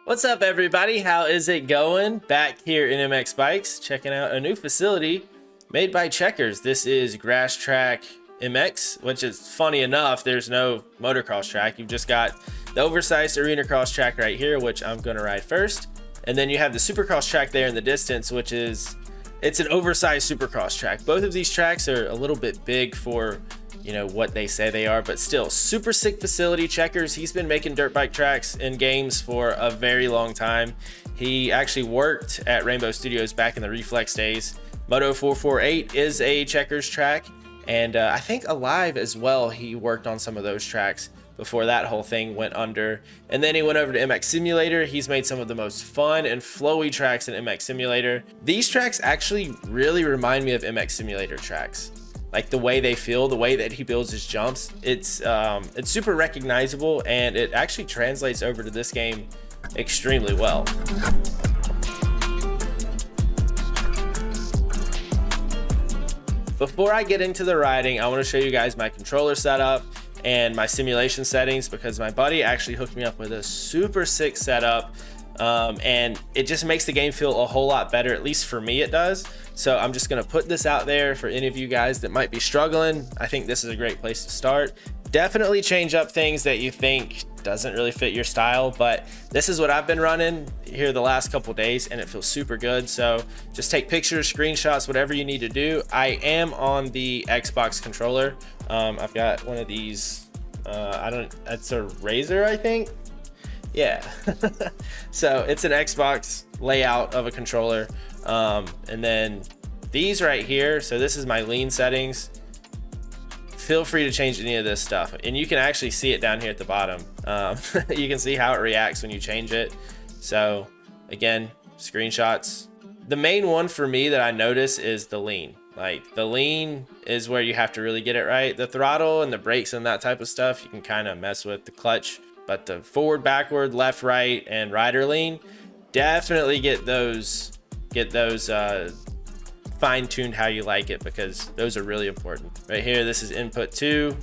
What's up, everybody? How is it going? Back here in MX Bikes, checking out a new facility made by Checkerz. This is Grasstrack MX, which is funny enough, there's no motocross track. You've just got the oversized arena cross track right here, which I'm going to ride first. And then you have the Supercross track there in the distance, which is, it's an oversized Supercross track. Both of these tracks are a little bit big for, you know, what they say they are, but still super sick facility. Checkerz, he's been making dirt bike tracks in games for a very long time. He actually worked at Rainbow Studios back in the Reflex days. Moto 448 is a Checkerz track, and I think Alive as well, he worked on some of those tracks before that whole thing went under. And then he went over to MX Simulator. He's made some of the most fun and flowy tracks in MX Simulator. These tracks actually really remind me of MX Simulator tracks. Like the way they feel, the way that he builds his jumps, it's super recognizable, and it actually translates over to this game extremely well. Before I get into the riding, I want to show you guys my controller setup and my simulation settings, because my buddy actually hooked me up with a super sick setup. And it just makes the game feel a whole lot better, at least for me it does. So I'm just gonna put this out there for any of you guys that might be struggling. I think this is a great place to start. Definitely change up things that you think doesn't really fit your style, but this is what I've been running here the last couple days, and it feels super good. So just take pictures, screenshots, whatever you need to do. I am on the Xbox controller. I've got one of these, that's a Razer, I think. Yeah. So it's an Xbox layout of a controller. And then these right here, so this is my lean settings. Feel free to change any of this stuff, and you can actually see it down here at the bottom. You can see how it reacts when you change it. So again, screenshots. The main one for me that I notice is the lean. Like the lean is where you have to really get it right. The throttle and the brakes and that type of stuff, you can kind of mess with. The clutch, but the forward, backward, left, right, and rider lean, definitely get those fine-tuned how you like it, because those are really important. Right here, this is input 2.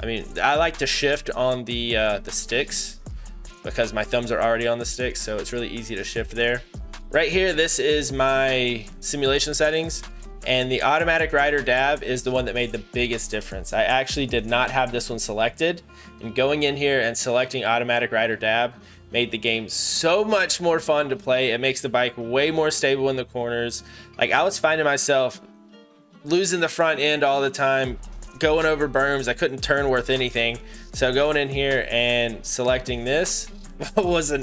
I mean, I like to shift on the sticks because my thumbs are already on the sticks, so it's really easy to shift there. Right here, this is my simulation settings, and the automatic rider dab is the one that made the biggest difference. I actually did not have this one selected, and going in here and selecting automatic rider dab made the game so much more fun to play. It makes the bike way more stable in the corners. Like, I was finding myself losing the front end all the time, going over berms. I couldn't turn worth anything. So going in here and selecting this was a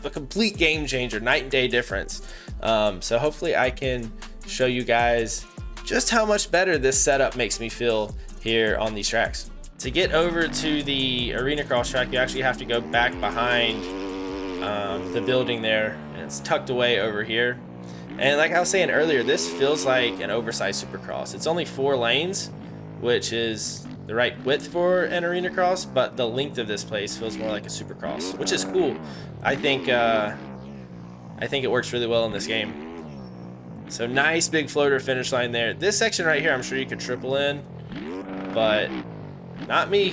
complete game changer, night and day difference. So hopefully I can show you guys just how much better this setup makes me feel here on these tracks. To get over to the arena cross track, you actually have to go back behind the building there, and it's tucked away over here. And like I was saying earlier, this feels like an oversized Supercross. It's only 4 lanes, which is the right width for an arena cross, but the length of this place feels more like a Supercross, which is cool. I think it works really well in this game. So nice big floater finish line there. This section right here, I'm sure you could triple in, but not me.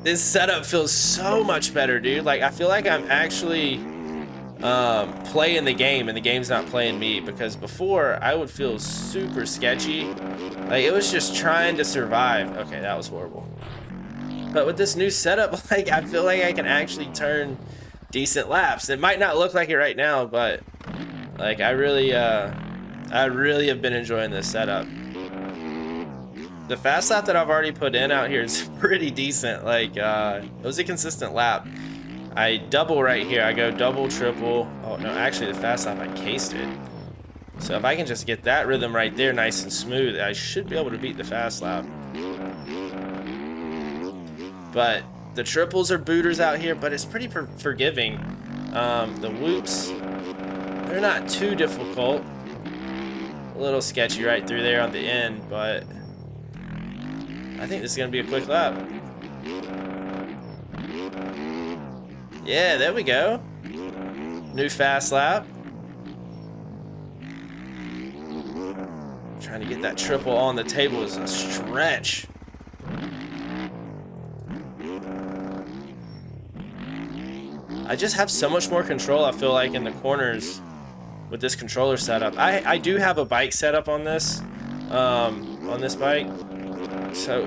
This setup feels so much better, dude. Like, I feel like I'm actually playing the game and the game's not playing me, because before I would feel super sketchy. Like, it was just trying to survive. Okay, that was horrible. But with this new setup, like, I feel like I can actually turn decent laps. It might not look like it right now, but like, I really have been enjoying this setup. The fast lap that I've already put in out here is pretty decent. Like, it was a consistent lap. I double right here. I go double, triple. Oh no, actually the fast lap I cased it. So if I can just get that rhythm right there nice and smooth, I should be able to beat the fast lap. But the triples are booters out here, but it's pretty forgiving. The whoops, they're not too difficult. A little sketchy right through there on the end, but I think this is gonna be a quick lap. Yeah, there we go. New fast lap. Trying to get that triple on the table is a stretch. I just have so much more control, I feel like, in the corners with this controller setup. I do have a bike setup on this bike, so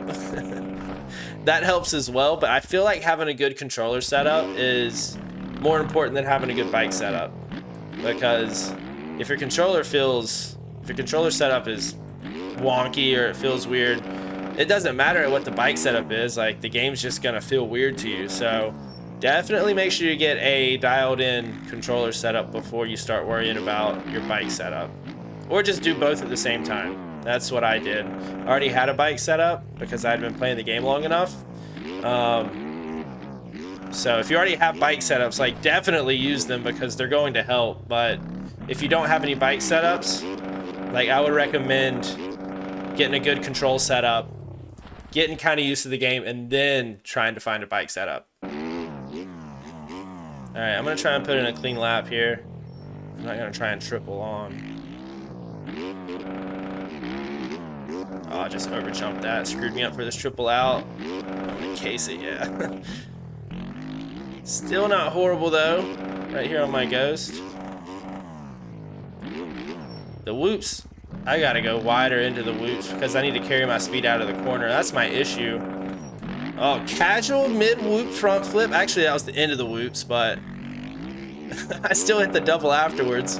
that helps as well, but I feel like having a good controller setup is more important than having a good bike setup, because if your controller setup is wonky or it feels weird, it doesn't matter what the bike setup is, like the game's just gonna feel weird to you. So definitely make sure you get a dialed in controller setup before you start worrying about your bike setup, or just do both at the same time. That's what I did. I already had a bike setup because I'd been playing the game long enough. So if you already have bike setups, like, definitely use them because they're going to help. But if you don't have any bike setups, like, I would recommend getting a good control setup, getting kind of used to the game, and then trying to find a bike setup. All right, I'm gonna try and put in a clean lap here. I'm not gonna try and triple on. Oh, I just overjumped that. Screwed me up for this triple out. I'm gonna case it, yeah. Still not horrible though. Right here on my Ghost. The whoops. I gotta go wider into the whoops because I need to carry my speed out of the corner. That's my issue. Oh, casual mid whoop front flip. Actually, that was the end of the whoops, but I still hit the double afterwards.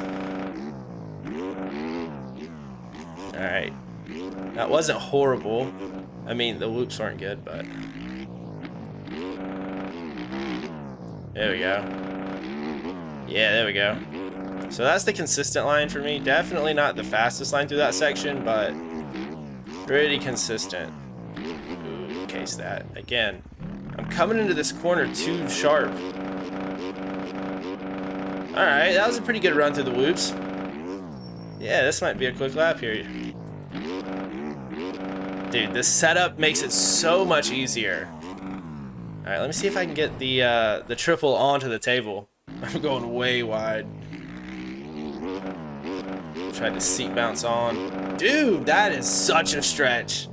All right. That wasn't horrible. I mean, the whoops weren't good, but there we go. Yeah, there we go. So that's the consistent line for me. Definitely not the fastest line through that section, but pretty consistent. Ooh, case that. Again, I'm coming into this corner too sharp. All right, that was a pretty good run through the whoops. Yeah, this might be a quick lap here. Dude, this setup makes it so much easier. All right, let me see if I can get the triple onto the table. I'm going way wide. Tried to seat bounce on. Dude, that is such a stretch.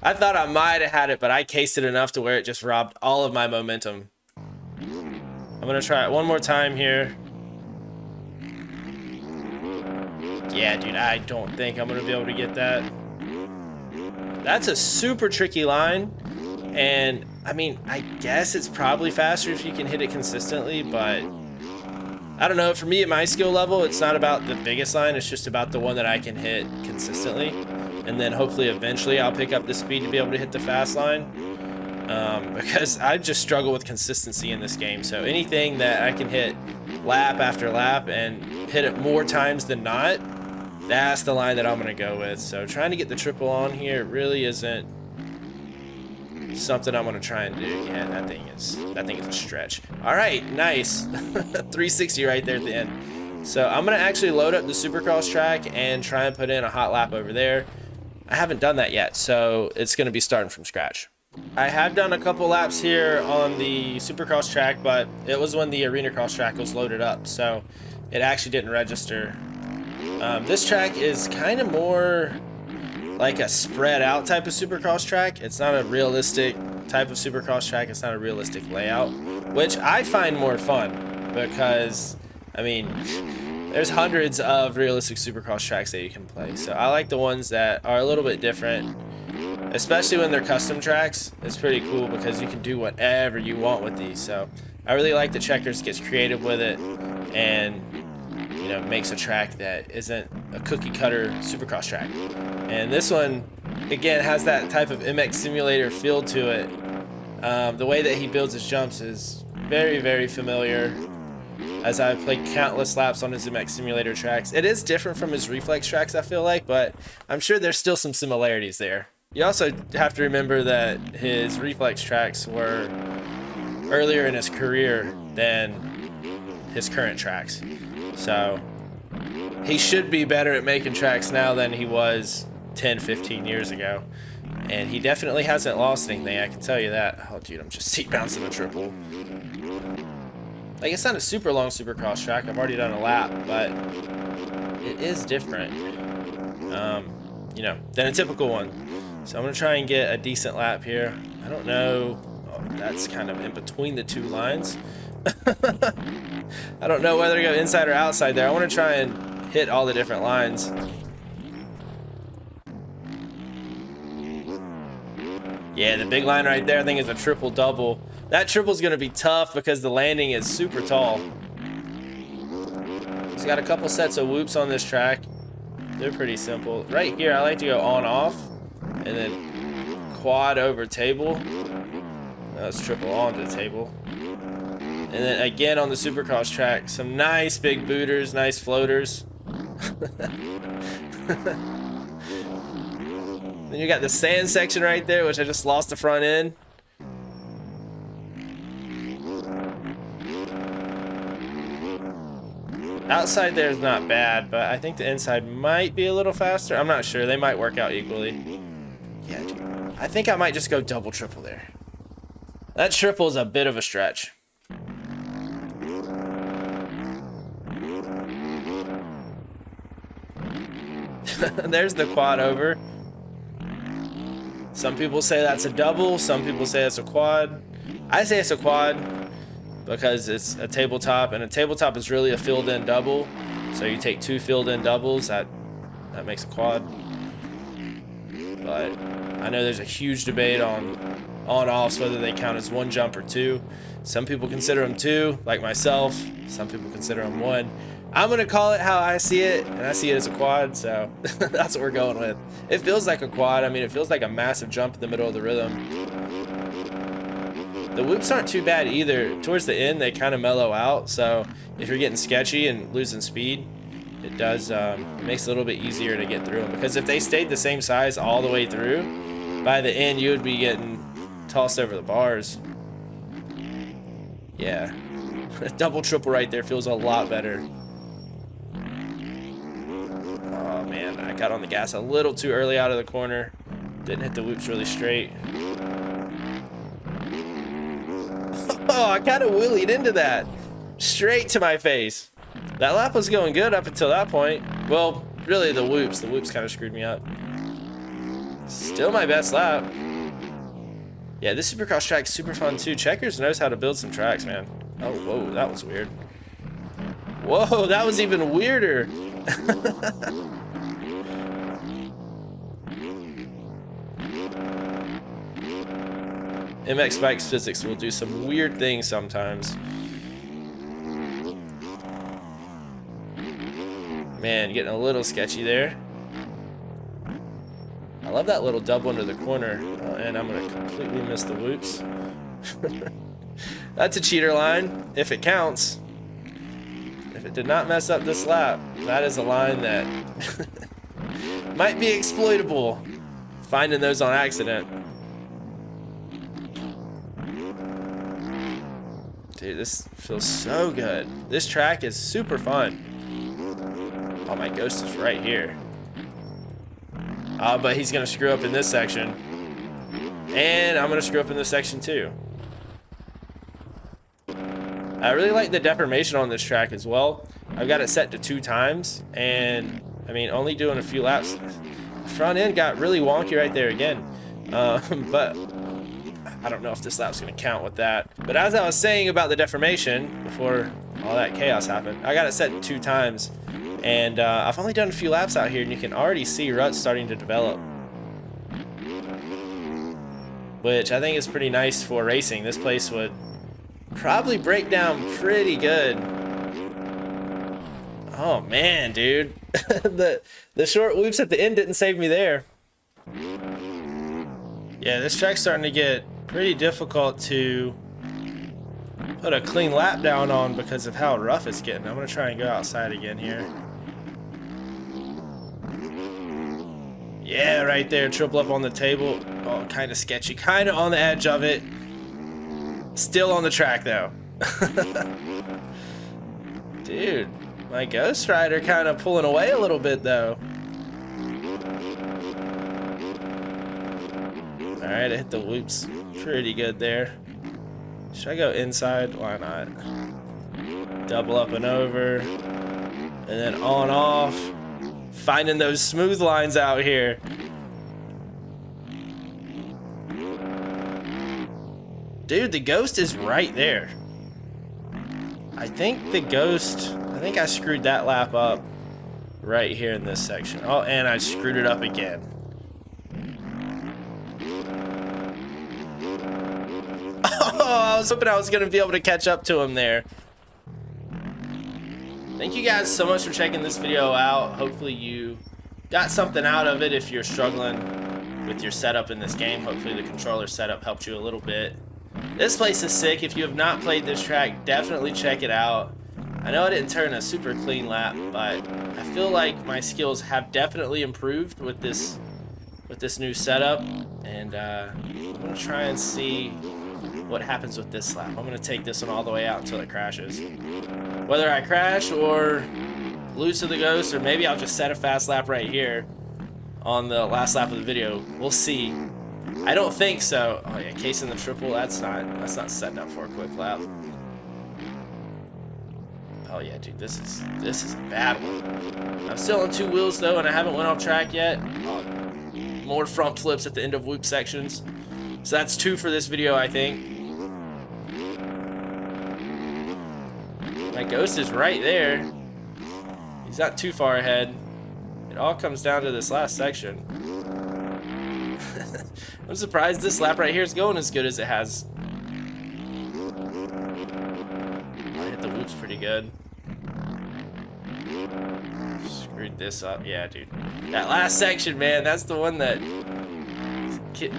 I thought I might have had it, but I cased it enough to where it just robbed all of my momentum. I'm gonna try it one more time here. Yeah, dude, I don't think I'm gonna be able to get that. That's a super tricky line, and I mean, I guess it's probably faster if you can hit it consistently, but I don't know. For me, at my skill level, it's not about the biggest line, it's just about the one that I can hit consistently, and then hopefully eventually I'll pick up the speed to be able to hit the fast line, because I just struggle with consistency in this game. So anything that I can hit lap after lap and hit it more times than not, that's the line that I'm gonna go with. So trying to get the triple on here really isn't something I'm gonna try and do. Yeah, that thing is a stretch. All right, nice. 360 right there at the end. So I'm gonna actually load up the Supercross track and try and put in a hot lap over there. I haven't done that yet, so it's gonna be starting from scratch. I have done a couple laps here on the Supercross track, but it was when the arenacross track was loaded up, so it actually didn't register. This track is kind of more like a spread out type of Supercross track. It's not a realistic type of Supercross track. It's not a realistic layout, which I find more fun because, I mean, there's hundreds of realistic Supercross tracks that you can play. So I like the ones that are a little bit different, especially when they're custom tracks. It's pretty cool because you can do whatever you want with these. So I really like that Checkerz gets creative with it and, you know, makes a track that isn't a cookie cutter Supercross track. And this one, again, has that type of MX simulator feel to it. The way that he builds his jumps is very, very familiar, as I've played countless laps on his MX simulator tracks. It is different from his reflex tracks, I feel like, but I'm sure there's still some similarities there. You also have to remember that his reflex tracks were earlier in his career than his current tracks. So he should be better at making tracks now than he was 10, 15 years ago. And he definitely hasn't lost anything, I can tell you that. Oh, dude, I'm just seat bouncing a triple. Like, it's not a super long Supercross track. I've already done a lap, but it is different, than a typical one. So I'm going to try and get a decent lap here. I don't know. Oh, that's kind of in between the two lines. I don't know whether to go inside or outside there. I want to try and hit all the different lines. Yeah, the big line right there I think is a triple double. That triple is going to be tough because the landing is super tall. He's got a couple sets of whoops on this track. They're pretty simple. Right here I like to go on off and then quad over table. That's triple onto the table. And then again on the Supercross track, some nice big booters, nice floaters. Then you got the sand section right there, which I just lost the front end. Outside there is not bad, but I think the inside might be a little faster. I'm not sure. They might work out equally. Yeah, dude. I think I might just go double triple there. That triple is a bit of a stretch. There's the quad over. Some people say that's a double, some people say it's a quad. I say it's a quad because it's a tabletop, and a tabletop is really a filled-in double. So you take two filled-in doubles, that makes a quad. But I know there's a huge debate on on-offs, whether they count as one jump or two. Some people consider them two, like myself. Some people consider them one. I'm gonna call it how I see it, and I see it as a quad, so that's what we're going with. It feels like a quad. I mean, it feels like a massive jump in the middle of the rhythm. The whoops aren't too bad either. Towards the end, they kind of mellow out, so if you're getting sketchy and losing speed, it does it makes it a little bit easier to get through them. Because if they stayed the same size all the way through, by the end you would be getting tossed over the bars. Yeah, double triple right there feels a lot better. Oh man, I got on the gas a little too early out of the corner. Didn't hit the whoops really straight. Oh, I kind of wheelied into that. Straight to my face. That lap was going good up until that point. Well, really the whoops. The whoops kind of screwed me up. Still my best lap. Yeah, this Supercross track's super fun too. Checkerz knows how to build some tracks, man. Oh, whoa, that was weird. Whoa, that was even weirder. MX Bikes physics will do some weird things sometimes. Man, getting a little sketchy there. I love that little double into the corner. Oh, and I'm going to completely miss the whoops. That's a cheater line, if it counts. If it did not mess up this lap, that is a line that might be exploitable. Finding those on accident. Dude, this feels so good. This track is super fun. Oh, my ghost is right here. But he's going to screw up in this section. And I'm going to screw up in this section too. I really like the deformation on this track as well. I've got it set to 2 times. And, I mean, only doing a few laps. The front end got really wonky right there again. But I don't know if this lap's going to count with that. But as I was saying about the deformation, before all that chaos happened, I got it set 2 times. And I've only done a few laps out here, and you can already see ruts starting to develop. Which I think is pretty nice for racing. This place would probably break down pretty good. Oh man, dude. the short whoops at the end didn't save me there. Yeah, this track's starting to get pretty difficult to put a clean lap down on because of how rough it's getting. I'm gonna try and go outside again here. Yeah, right there, triple up on the table. Oh, kind of sketchy, kind of on the edge of it. Still on the track though. Dude, my Ghost Rider kind of pulling away a little bit though. All right, I hit the whoops pretty good there. Should I go inside? Why not? Double up and over, and then on off. Finding those smooth lines out here. Dude, the ghost is right there. I think I screwed that lap up right here in this section. Oh, and I screwed it up again. Oh, I was hoping I was going to be able to catch up to him there. Thank you guys so much for checking this video out. Hopefully you got something out of it if you're struggling with your setup in this game. Hopefully the controller setup helped you a little bit. This place is sick. If you have not played this track, definitely check it out. I know I didn't turn a super clean lap, but I feel like my skills have definitely improved with this new setup. And I'm going to try and see what happens with this lap. I'm going to take this one all the way out until it crashes. Whether I crash or lose to the ghost, or maybe I'll just set a fast lap right here on the last lap of the video. We'll see. I don't think so. Oh yeah, casing the triple, that's not setting up for a quick lap. Oh yeah, dude, this is a bad one. I'm still on 2 wheels though, and I haven't went off track yet. Oh, more front flips at the end of whoop sections. So that's 2 for this video, I think. My ghost is right there. He's not too far ahead. It all comes down to this last section. I'm surprised this lap right here is going as good as it has. I hit the whoops pretty good. Screwed this up. Yeah, dude. That last section, man, that's the one that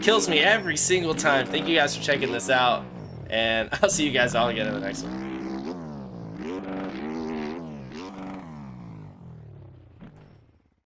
kills me every single time. Thank you guys for checking this out, and I'll see you guys all again in the next one.